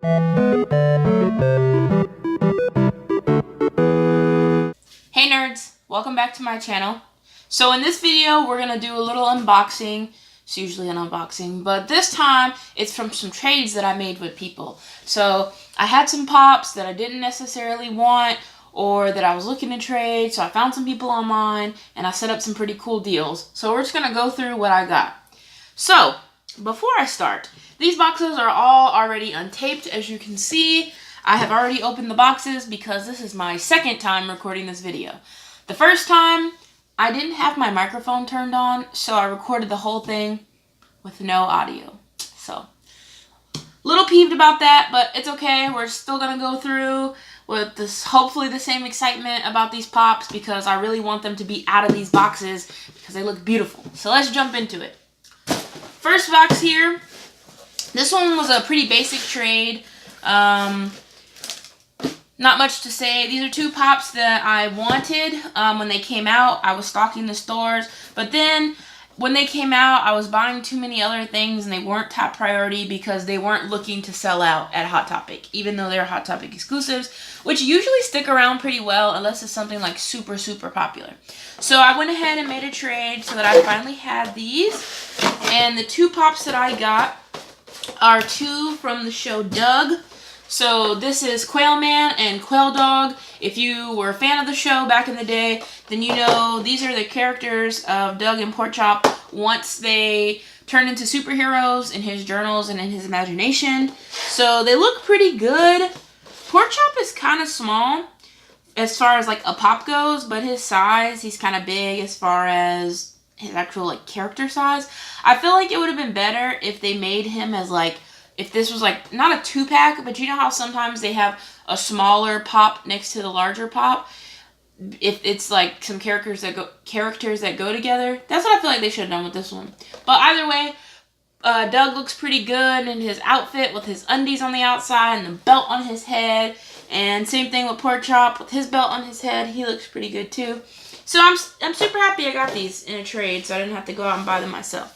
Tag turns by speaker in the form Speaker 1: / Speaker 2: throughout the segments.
Speaker 1: Hey nerds, welcome back to my channel. So in this video, we're going to do a little unboxing. It's usually an unboxing, but this time it's from some trades that I made with people. So I had some pops that I didn't necessarily want or that I was looking to trade, so I found some people online and I set up some pretty cool deals. So we're just going to go through what I got. So before I start, these boxes are all already untaped, as you can see. I have already opened the boxes because this is my second time recording this video. The first time, I didn't have my microphone turned on, so I recorded the whole thing with no audio. So, a little peeved about that, but it's okay. We're still going to go through with this, hopefully the same excitement about these pops because I really want them to be out of these boxes because they look beautiful. So let's jump into it. First box here. This one was a pretty basic trade. Not much to say. These are two pops that I wanted when they came out. I was stocking the stores, but then when they came out, I was buying too many other things and they weren't top priority because they weren't looking to sell out at Hot Topic, even though they're Hot Topic exclusives, which usually stick around pretty well unless it's something like super, super popular. So I went ahead and made a trade so that I finally had these. And the two pops that I got are two from the show Doug. So this is Quail Man and Quail Dog. If you were a fan of the show back in the day, then you know these are the characters of Doug and Porkchop once they turn into superheroes in his journals and in his imagination. So they look pretty good. Porkchop is kind of small as far as like a pop goes, but his size, he's kind of big as far as his actual like character size. I feel like it would have been better if they made him as like, if this was like, not a 2-pack, but you know how sometimes they have a smaller pop next to the larger pop? If it's like some characters that go together. That's what I feel like they should have done with this one. But either way, Doug looks pretty good in his outfit with his undies on the outside and the belt on his head. And same thing with Porkchop with his belt on his head. He looks pretty good too. So I'm super happy I got these in a trade so I didn't have to go out and buy them myself.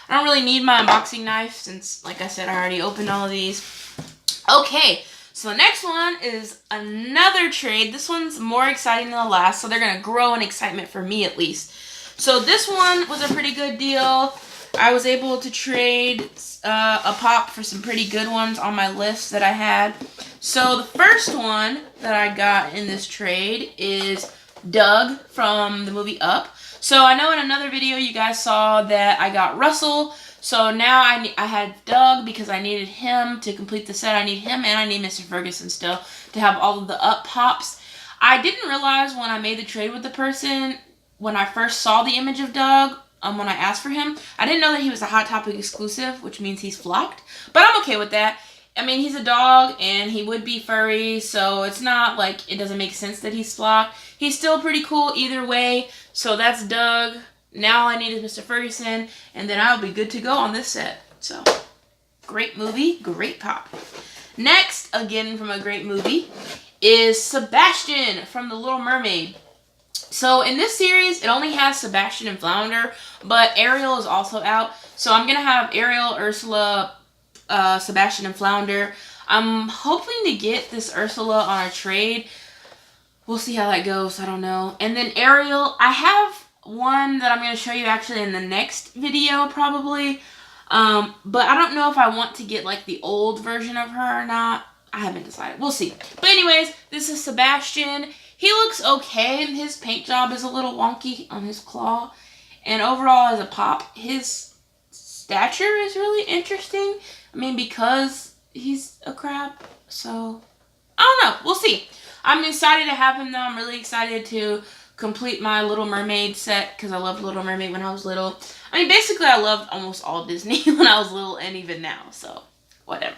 Speaker 1: I don't really need my unboxing knife since, like I said, I already opened all of these. Okay, so the next one is another trade. This one's more exciting than the last, so they're going to grow in excitement for me at least. So this one was a pretty good deal. I was able to trade a pop for some pretty good ones on my list that I had. So the first one that I got in this trade is Doug from the movie Up. So I know in another video you guys saw that I got Russell. So now I had Doug because I needed him to complete the set. I need him and I need Mr. Ferguson still to have all of the Up pops. I didn't realize when I made the trade with the person, when I first saw the image of Doug, when I asked for him, I didn't know that he was a Hot Topic exclusive, which means he's flocked. But I'm okay with that. I mean, he's a dog, and he would be furry, so it's not like it doesn't make sense that he's flocked. He's still pretty cool either way, so that's Doug. Now all I need is Mr. Ferguson, and then I'll be good to go on this set. So, great movie, great pop. Next, again from a great movie, is Sebastian from The Little Mermaid. So, in this series, it only has Sebastian and Flounder, but Ariel is also out. So, I'm going to have Ariel, Ursula, Sebastian and Flounder. I'm hoping to get this Ursula on a trade. We'll see how that goes. I don't know. And then Ariel, I have one that I'm going to show you actually in the next video probably. But I don't know if I want to get like the old version of her or not. I haven't decided. We'll see. But anyways, this is Sebastian. He looks okay. His paint job is a little wonky on his claw. And overall as a pop, his stature is really interesting. I mean, because he's a crab, so I don't know. We'll see. I'm excited to have him, though. I'm really excited to complete my Little Mermaid set because I loved Little Mermaid when I was little. I mean, basically, I loved almost all Disney when I was little and even now, so whatever.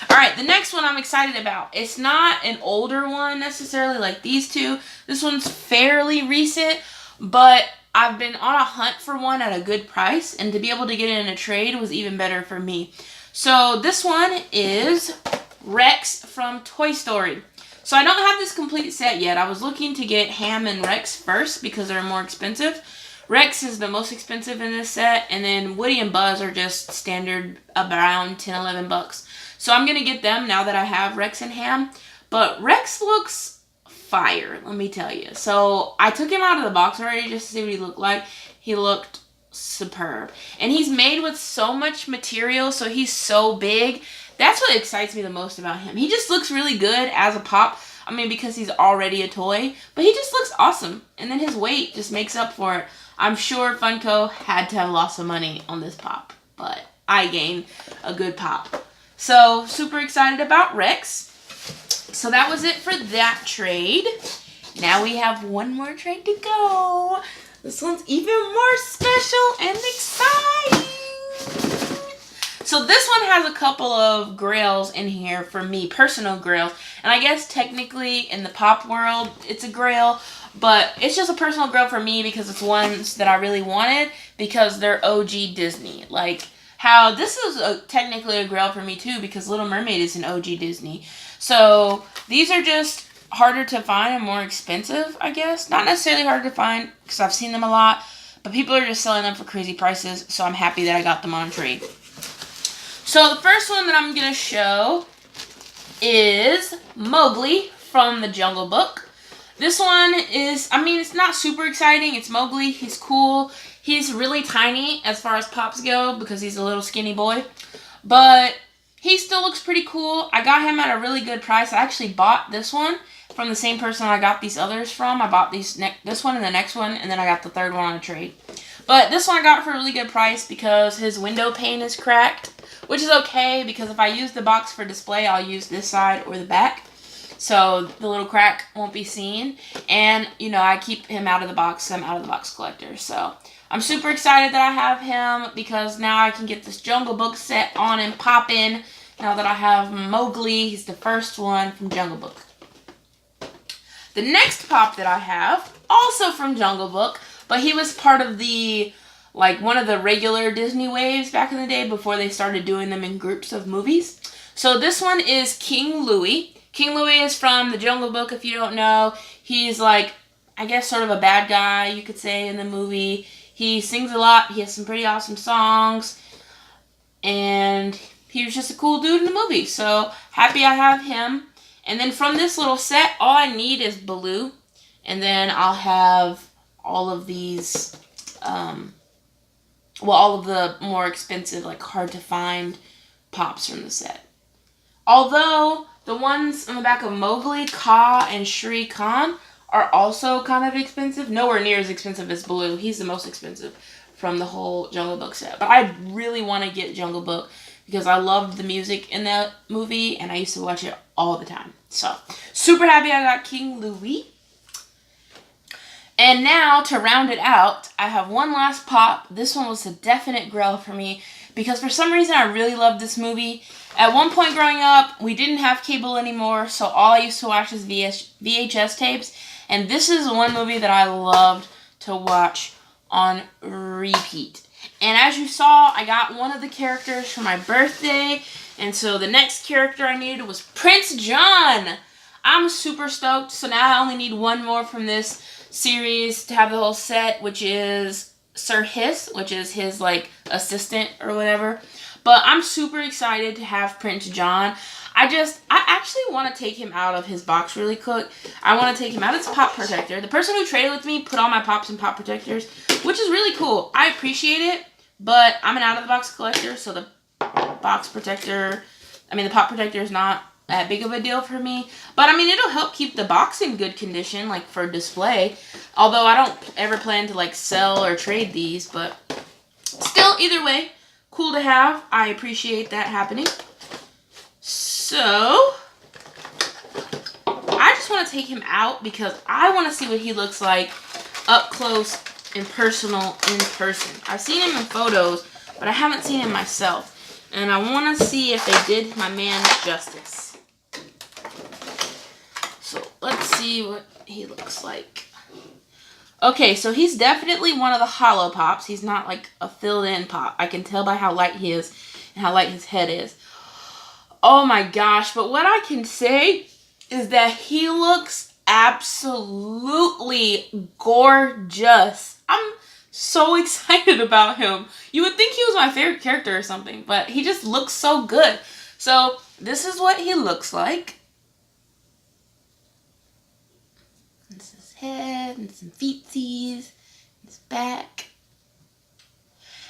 Speaker 1: All right, the next one I'm excited about. It's not an older one necessarily like these two. This one's fairly recent, but I've been on a hunt for one at a good price, and to be able to get it in a trade was even better for me. So this one is Rex from Toy Story. So I don't have this complete set yet. I was looking to get Ham and Rex first because they're more expensive. Rex is the most expensive in this set, and then Woody and Buzz are just standard around 10, 11 bucks. So I'm going to get them now that I have Rex and Ham. But Rex looks fire, let me tell you. So I took him out of the box already just to see what he looked like. He looked superb. And he's made with so much material, so he's so big. That's what excites me the most about him. He just looks really good as a pop. I mean, because he's already a toy. But he just looks awesome. And then his weight just makes up for it. I'm sure Funko had to have lost some money on this pop. But I gained a good pop. So, super excited about Rex. So that was it for that trade. Now we have one more trade to go. This one's even more special and exciting. So this one has a couple of grails in here for me, personal grails. And I guess technically in the pop world, it's a grail. But it's just a personal grail for me because it's ones that I really wanted because they're OG Disney. Like how this is technically a grail for me too because Little Mermaid is an OG Disney. So these are just harder to find and more expensive, I guess. Not necessarily harder to find because I've seen them a lot. But people are just selling them for crazy prices. So I'm happy that I got them on trade. So the first one that I'm going to show is Mowgli from the Jungle Book. This one is, I mean, it's not super exciting. It's Mowgli. He's cool. He's really tiny as far as pops go because he's a little skinny boy. But he still looks pretty cool. I got him at a really good price. I actually bought this one from the same person I got these others from. I bought this one and the next one, and then I got the third one on a trade. But this one I got for a really good price because his window pane is cracked, which is okay because if I use the box for display, I'll use this side or the back. So the little crack won't be seen. And, you know, I keep him out of the box. I'm out of the box collector. So I'm super excited that I have him because now I can get this Jungle Book set on and pop in. Now that I have Mowgli, he's the first one from Jungle Book. The next pop that I have, also from Jungle Book, but he was part of the, like, one of the regular Disney waves back in the day before they started doing them in groups of movies. So this one is King Louie. King Louie is from the Jungle Book, if you don't know. He's like, I guess sort of a bad guy, you could say, in the movie. He sings a lot. He has some pretty awesome songs. And he was just a cool dude in the movie. So happy I have him. And then from this little set, all I need is Baloo. And then I'll have all of these, all of the more expensive, like hard to find pops from the set. Although the ones on the back of Mowgli, Kaa, and Shere Khan are also kind of expensive. Nowhere near as expensive as Baloo. He's the most expensive from the whole Jungle Book set. But I really want to get Jungle Book because I loved the music in that movie and I used to watch it all the time. So, super happy I got King Louie. And now, to round it out, I have one last pop. This one was a definite grail for me because for some reason I really loved this movie. At one point growing up, we didn't have cable anymore, so all I used to watch was VHS tapes. And this is one movie that I loved to watch on repeat. And as you saw, I got one of the characters for my birthday. And so the next character I needed was Prince John. I'm super stoked. So now I only need one more from this series to have the whole set, which is Sir Hiss, which is his like assistant or whatever. But I'm super excited to have Prince John. I actually want to take him out of his box really quick. I want to take him out of his pop protector. The person who traded with me put all my pops in pop protectors, which is really cool. I appreciate it, but I'm an out-of-the-box collector, so the pop protector is not that big of a deal for me. But, I mean, it'll help keep the box in good condition, like, for display. Although I don't ever plan to, like, sell or trade these, but still, either way, cool to have. I appreciate that happening. So, I just want to take him out because I want to see what he looks like up close and personal in person. I've seen him in photos, but I haven't seen him myself. And I want to see if they did my man justice. So, let's see what he looks like. Okay, so he's definitely one of the hollow pops. He's not like a filled-in pop. I can tell by how light he is and how light his head is. Oh my gosh, but what I can say is that he looks absolutely gorgeous. I'm so excited about him. You would think he was my favorite character or something, but he just looks so good. So this is what he looks like. This is his head and some feetsies, his back.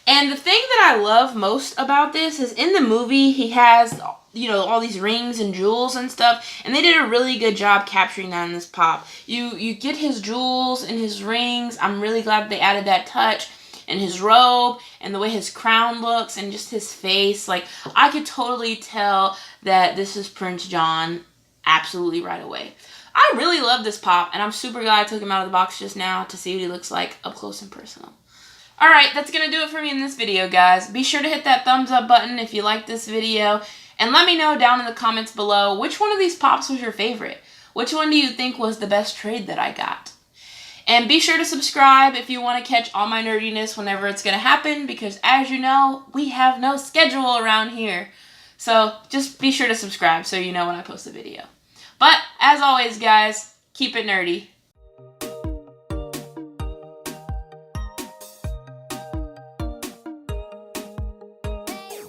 Speaker 1: And the thing that I love most about this is in the movie he has, you know, all these rings and jewels and stuff, and they did a really good job capturing that in this pop. You get his jewels and his rings. I'm really glad they added that touch. And his robe, and the way his crown looks, and just his face. Like, I could totally tell that this is Prince John absolutely right away. I really love this pop, and I'm super glad I took him out of the box just now to see what he looks like up close and personal. Alright, that's going to do it for me in this video, guys. Be sure to hit that thumbs up button if you like this video, and let me know down in the comments below which one of these pops was your favorite. Which one do you think was the best trade that I got? And be sure to subscribe if you want to catch all my nerdiness whenever it's going to happen, because as you know, we have no schedule around here. So just be sure to subscribe so you know when I post a video. But as always, guys, keep it nerdy.